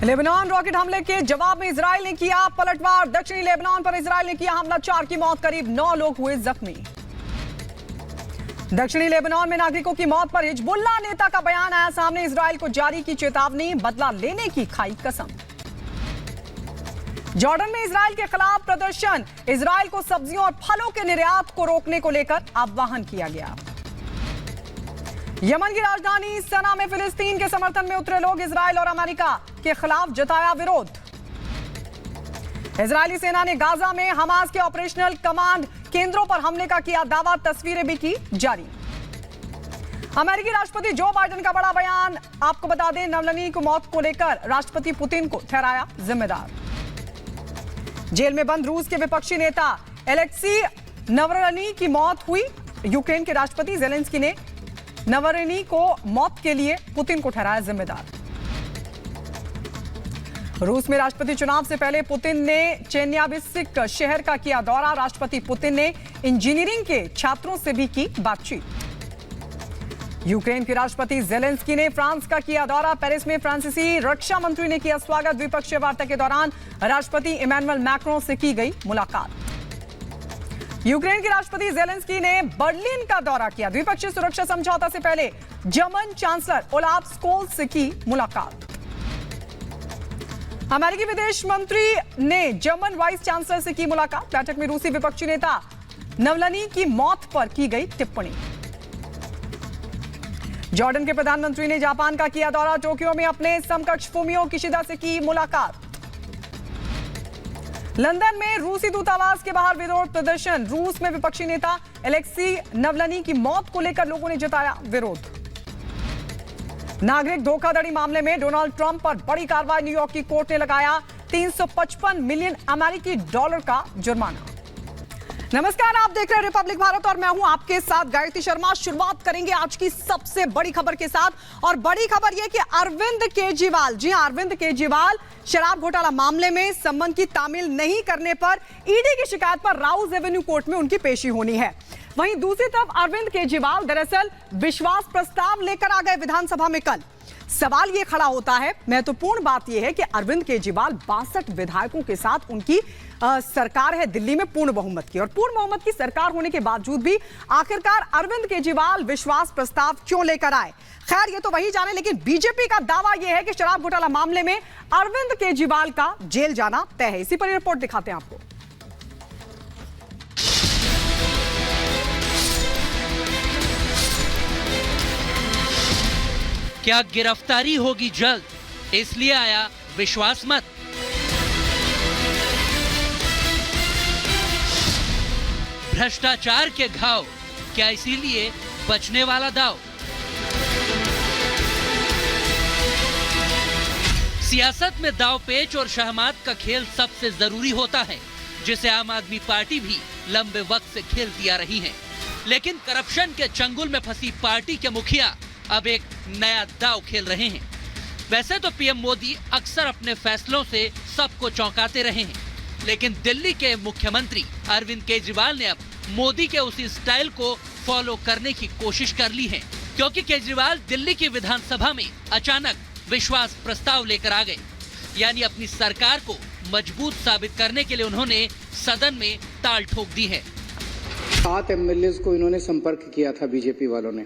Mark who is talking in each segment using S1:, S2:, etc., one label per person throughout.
S1: Lebanon rocket हमले के जवाब में इजराइल ने किया पलटवार। दक्षिणी लेबनान पर इजराइल ने किया हमला, 4 की मौत, करीब 9 लोग हुए जख्मी। दक्षिणी लेबनान में नागरिकों की मौत पर हिजबुल्लाह नेता का बयान आया सामने। इजराइल को जारी की चेतावनी, बदला लेने की खाई कसम। जॉर्डन में इजराइल के खिलाफ प्रदर्शन, इजराइल को सब्जियों और फलों के निर्यात को रोकने को लेकर आह्वान किया गया। यमन की राजधानी सना में फिलिस्तीन के समर्थन में उतरे लोग, इजराइल और अमेरिका के खिलाफ जताया विरोध। इजरायली सेना ने गाजा में हमास के ऑपरेशनल कमांड केंद्रों पर हमले का किया दावा, तस्वीरें भी की जारी। अमेरिकी राष्ट्रपति जो बाइडेन का बड़ा बयान, आपको बता दें नवलनी की मौत को लेकर राष्ट्रपति पुतिन को ठहराया जिम्मेदार। जेल में बंद रूस के विपक्षी नेता एलेक्सी नवलनी की मौत हुई। यूक्रेन के राष्ट्रपति जेलेंस्की ने नवलनी को मौत के लिए पुतिन को ठहराया जिम्मेदार। रूस में राष्ट्रपति चुनाव से पहले पुतिन ने चेन्याबिस्क शहर का किया दौरा। राष्ट्रपति पुतिन ने इंजीनियरिंग के छात्रों से भी की बातचीत। यूक्रेन के राष्ट्रपति जेलेंस्की ने फ्रांस का किया दौरा। पेरिस में फ्रांसीसी रक्षा मंत्री ने किया स्वागत। द्विपक्षीय वार्ता के दौरान राष्ट्रपति इमैनुअल मैक्रों से की गई मुलाकात। यूक्रेन के राष्ट्रपति जेलेंस्की ने बर्लिन का दौरा किया। द्विपक्षीय सुरक्षा समझौता से पहले जर्मन चांसलर ओलाफ स्कोल्ज से की मुलाकात। अमेरिकी विदेश मंत्री ने जर्मन वाइस चांसलर से की मुलाकात। बैठक में रूसी विपक्षी नेता नवलनी की मौत पर की गई टिप्पणी। जॉर्डन के प्रधानमंत्री ने जापान का किया दौरा। टोक्यो में अपने समकक्ष फुमियो किशिदा से की मुलाकात। लंदन में रूसी दूतावास के बाहर विरोध प्रदर्शन। रूस में विपक्षी नेता एलेक्सी नवलनी की मौत को लेकर लोगों ने जताया विरोध। नागरिक धोखाधड़ी मामले में डोनाल्ड ट्रंप पर बड़ी कार्रवाई, न्यूयॉर्क की कोर्ट ने लगाया 355 मिलियन अमेरिकी डॉलर का जुर्माना। नमस्कार, आप देख रहे हैं रिपब्लिक भारत और मैं हूं आपके साथ गायत्री शर्मा। शुरुआत करेंगे आज की सबसे बड़ी खबर के साथ और बड़ी खबर यह कि अरविंद केजरीवाल, जी हां, अरविंद केजरीवाल शराब घोटाला मामले में संबंध की तामील नहीं करने पर ईडी की शिकायत पर राउज एवेन्यू कोर्ट में उनकी पेशी होनी है। वहीं दूसरी तरफ अरविंद केजरीवाल दरअसल विश्वास प्रस्ताव लेकर आ गए विधानसभा में कल। सवाल यह खड़ा होता है, महत्वपूर्ण बात यह है कि अरविंद केजरीवाल 62 विधायकों के साथ उनकी सरकार है दिल्ली में पूर्ण बहुमत की, और पूर्ण बहुमत की सरकार होने के बावजूद भी आखिरकार अरविंद केजरीवाल विश्वास प्रस्ताव क्यों लेकर आए। खैर ये तो वही जाने, लेकिन बीजेपी का दावा यह है कि शराब घोटाला मामले में अरविंद केजरीवाल का जेल जाना तय है। इसी पर रिपोर्ट दिखाते हैं आपको।
S2: क्या गिरफ्तारी होगी जल्द, इसलिए आया विश्वास मत। भ्रष्टाचार के घाव, क्या इसीलिए बचने वाला दाव। सियासत में दाव पेच और शहमात का खेल सबसे जरूरी होता है, जिसे आम आदमी पार्टी भी लंबे वक्त से खेलती आ रही है। लेकिन करप्शन के चंगुल में फंसी पार्टी के मुखिया अब एक नया दाव खेल रहे हैं। वैसे तो पीएम मोदी अक्सर अपने फैसलों से सबको चौंकाते रहे हैं, लेकिन दिल्ली के मुख्यमंत्री अरविंद केजरीवाल ने अब मोदी के उसी स्टाइल को फॉलो करने की कोशिश कर ली है, क्योंकि केजरीवाल दिल्ली की विधानसभा में अचानक विश्वास प्रस्ताव लेकर आ गए। यानी अपनी सरकार को मजबूत साबित करने के लिए उन्होंने सदन में ताल ठोक दी है।
S3: 7 एमएलए को इन्होंने संपर्क किया था बीजेपी वालों ने,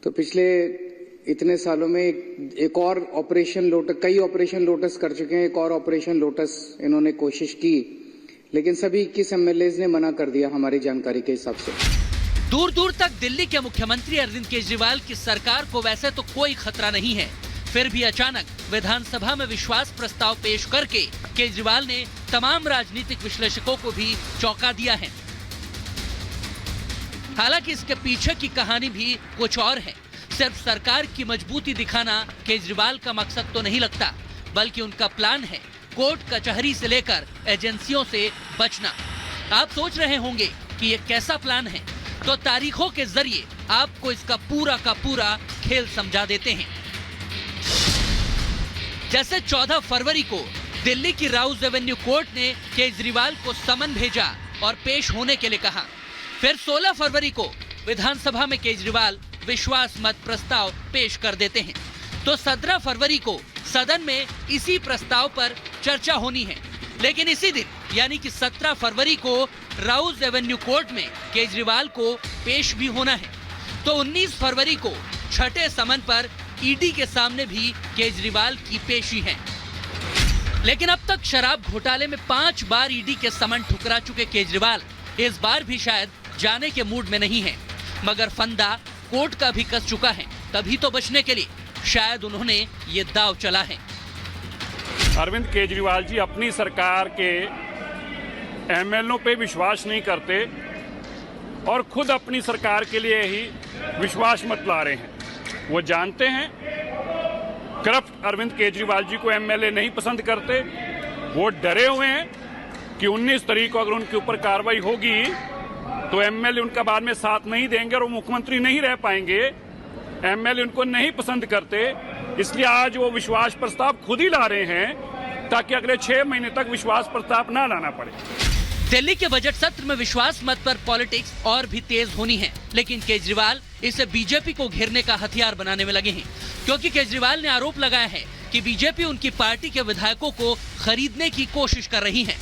S3: तो पिछले इतने सालों में एक और ऑपरेशन लोटस, कई ऑपरेशन लोटस कर चुके हैं, एक और ऑपरेशन लोटस इन्होंने कोशिश की, लेकिन सभी 21 एमएलए ने मना कर दिया हमारी जानकारी के हिसाब से।
S2: दूर दूर तक दिल्ली के मुख्यमंत्री अरविंद केजरीवाल की सरकार को वैसे तो कोई खतरा नहीं है, फिर भी अचानक विधानसभा में विश्वास प्रस्ताव पेश करके केजरीवाल ने तमाम राजनीतिक विश्लेषकों को भी चौंका दिया है। हालांकि इसके पीछे की कहानी भी कुछ और है। सिर्फ सरकार की मजबूती दिखाना केजरीवाल का मकसद तो नहीं लगता, बल्कि उनका प्लान है कोर्ट कचहरी से लेकर एजेंसियों से बचना। आप सोच रहे होंगे कि ये कैसा प्लान है, तो तारीखों के जरिए आपको इसका पूरा का पूरा खेल समझा देते हैं। जैसे 14 फरवरी को दिल्ली की राउज एवेन्यू कोर्ट ने केजरीवाल को समन भेजा और पेश होने के लिए कहा। फिर 16 फरवरी को विधानसभा में केजरीवाल विश्वास मत प्रस्ताव पेश कर देते हैं, तो 17 फरवरी को सदन में इसी प्रस्ताव पर चर्चा होनी है। लेकिन इसी दिन यानी कि 17 फरवरी को राउज एवेन्यू कोर्ट में केजरीवाल को पेश भी होना है। तो 19 फरवरी को छठे समन पर ईडी के सामने भी केजरीवाल की पेशी है। लेकिन अब तक शराब घोटाले में 5 बार ईडी के समन ठुकरा चुके केजरीवाल इस बार भी शायद जाने के मूड में नहीं है, मगर फंदा कोर्ट का भी कस चुका है। तभी तो बचने के लिए शायद उन्होंने ये दांव चला है।
S4: अरविंद केजरीवाल जी अपनी सरकार के एमएलओ पे विश्वास नहीं करते और खुद अपनी सरकार के लिए ही विश्वास मत ला रहे हैं। वो जानते हैं करप्ट अरविंद केजरीवाल जी को एमएलए नहीं पसंद करते। वो डरे हुए हैं कि 19 तारीख को अगर उनके ऊपर कार्रवाई होगी तो एमएलए उनका बाद में साथ नहीं देंगे और वो मुख्यमंत्री नहीं रह पाएंगे। एमएलए उनको नहीं पसंद करते, इसलिए आज वो विश्वास प्रस्ताव खुद ही ला रहे हैं ताकि अगले 6 महीने तक विश्वास प्रस्ताव ना लाना पड़े।
S2: दिल्ली के बजट सत्र में विश्वास मत पर पॉलिटिक्स और भी तेज होनी है, लेकिन केजरीवाल इसे बीजेपी को घेरने का हथियार बनाने में लगे हैं, क्योंकि केजरीवाल ने आरोप लगाया है कि बीजेपी उनकी पार्टी के विधायकों को खरीदने की कोशिश कर रही है।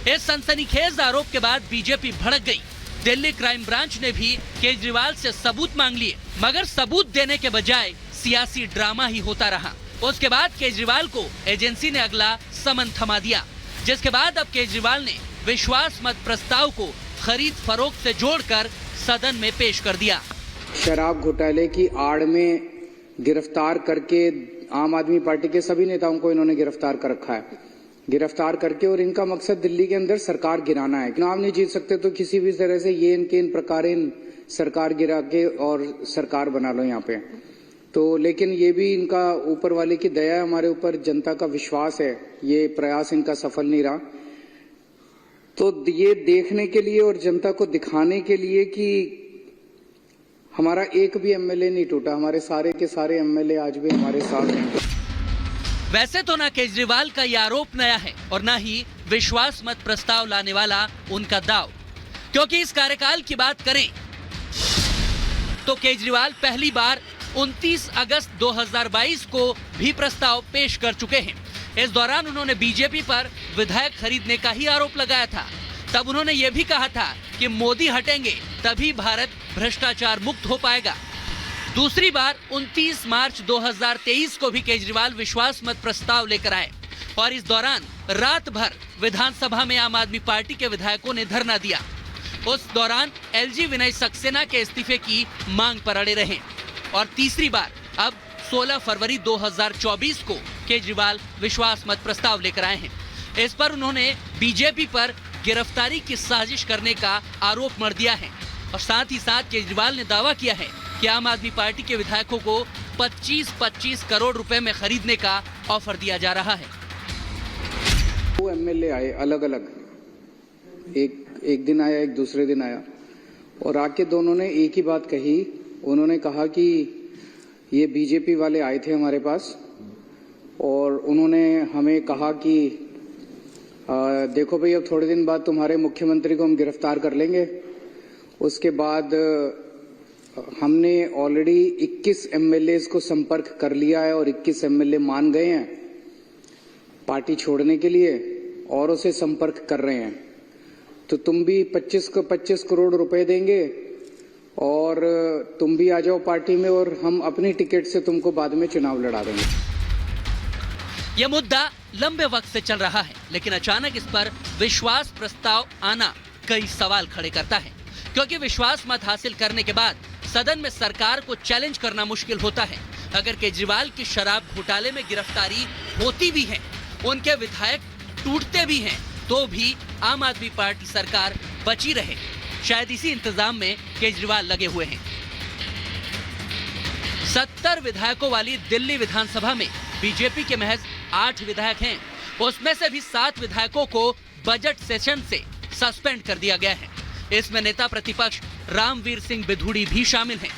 S2: इस सनसनीखेज आरोप के बाद बीजेपी भड़क गई। दिल्ली क्राइम ब्रांच ने भी केजरीवाल से सबूत मांग लिए, मगर सबूत देने के बजाय सियासी ड्रामा ही होता रहा। उसके बाद केजरीवाल को एजेंसी ने अगला समन थमा दिया, जिसके बाद अब केजरीवाल ने विश्वास मत प्रस्ताव को खरीद फरोख्त से जोड़कर सदन में पेश कर दिया।
S3: शराब घोटाले की आड़ में गिरफ्तार करके आम आदमी पार्टी के सभी नेताओं को इन्होंने गिरफ्तार कर रखा है, गिरफ्तार करके, और इनका मकसद दिल्ली के अंदर सरकार गिराना है। चुनाव नहीं जीत सकते तो किसी भी तरह से ये इनके इन प्रकार सरकार गिरा के और सरकार बना लो यहाँ पे। तो लेकिन ये भी इनका ऊपर वाले की दया है, हमारे ऊपर जनता का विश्वास है, ये प्रयास इनका सफल नहीं रहा। तो ये देखने के लिए और जनता को दिखाने के लिए कि हमारा एक भी एमएलए नहीं टूटा, हमारे सारे के सारे एमएलए आज भी हमारे साथ हैं।
S2: वैसे तो ना केजरीवाल का ये आरोप नया है और ना ही विश्वास मत प्रस्ताव लाने वाला उनका दाव, क्योंकि इस कार्यकाल की बात करें तो केजरीवाल पहली बार 29 अगस्त 2022 को भी प्रस्ताव पेश कर चुके हैं। इस दौरान उन्होंने बीजेपी पर विधायक खरीदने का ही आरोप लगाया था। तब उन्होंने ये भी कहा था कि मोदी हटेंगे तभी भारत भ्रष्टाचार मुक्त हो पाएगा। दूसरी बार 29 मार्च 2023 को भी केजरीवाल विश्वास मत प्रस्ताव लेकर आए और इस दौरान रात भर विधानसभा में आम आदमी पार्टी के विधायकों ने धरना दिया। उस दौरान एलजी विनय सक्सेना के इस्तीफे की मांग पर अड़े रहे। और तीसरी बार अब 16 फरवरी 2024 को केजरीवाल विश्वास मत प्रस्ताव लेकर आए हैं। इस पर उन्होंने बीजेपी पर गिरफ्तारी की साजिश करने का आरोप मढ़ दिया है और साथ ही साथ केजरीवाल ने दावा किया है कि आम आदमी पार्टी के विधायकों को 25-25 करोड़ रुपए में खरीदने का ऑफर दिया जा रहा है।
S3: वो एमएलए आए अलग अलग, एक दिन आया, एक दूसरे दिन आया, और आके दोनों ने एक ही बात कही। उन्होंने कहा कि ये बीजेपी वाले आए थे हमारे पास और उन्होंने हमें कहा कि देखो भाई अब थोड़े दिन बाद तुम्हारे मुख्यमंत्री को हम गिरफ्तार कर लेंगे। उसके बाद हमने ऑलरेडी 21 एमएलए को संपर्क कर लिया है और 21 एमएलए मान गए हैं पार्टी छोड़ने के लिए और उसे संपर्क कर रहे हैं। तो तुम भी 25 करोड़ रुपए देंगे और तुम भी आ जाओ पार्टी में और हम अपनी टिकट से तुमको बाद में चुनाव लड़ा देंगे।
S2: यह मुद्दा लंबे वक्त से चल रहा है, लेकिन अचानक इस पर विश्वास प्रस्ताव आना कई सवाल खड़े करता है, क्योंकि विश्वास मत हासिल करने के बाद सदन में सरकार को चैलेंज करना मुश्किल होता है। अगर केजरीवाल की शराब घोटाले में गिरफ्तारी होती भी है, उनके विधायक टूटते भी हैं, तो भी आम आदमी पार्टी सरकार बची रहे। शायद इसी इंतजाम में केजरीवाल लगे हुए हैं। 70 विधायकों वाली दिल्ली विधानसभा में बीजेपी के महज 8 विधायक हैं। उसमें से भी 7 विधायकों को बजट सेशन से सस्पेंड कर दिया गया है। इसमें नेता प्रतिपक्ष रामवीर सिंह बिधूड़ी भी शामिल हैं।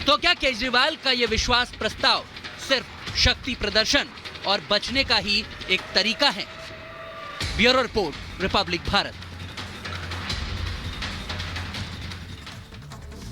S2: तो क्या केजरीवाल का यह विश्वास प्रस्ताव सिर्फ शक्ति प्रदर्शन और बचने का ही एक तरीका है? Bureau report, Republic Bharat.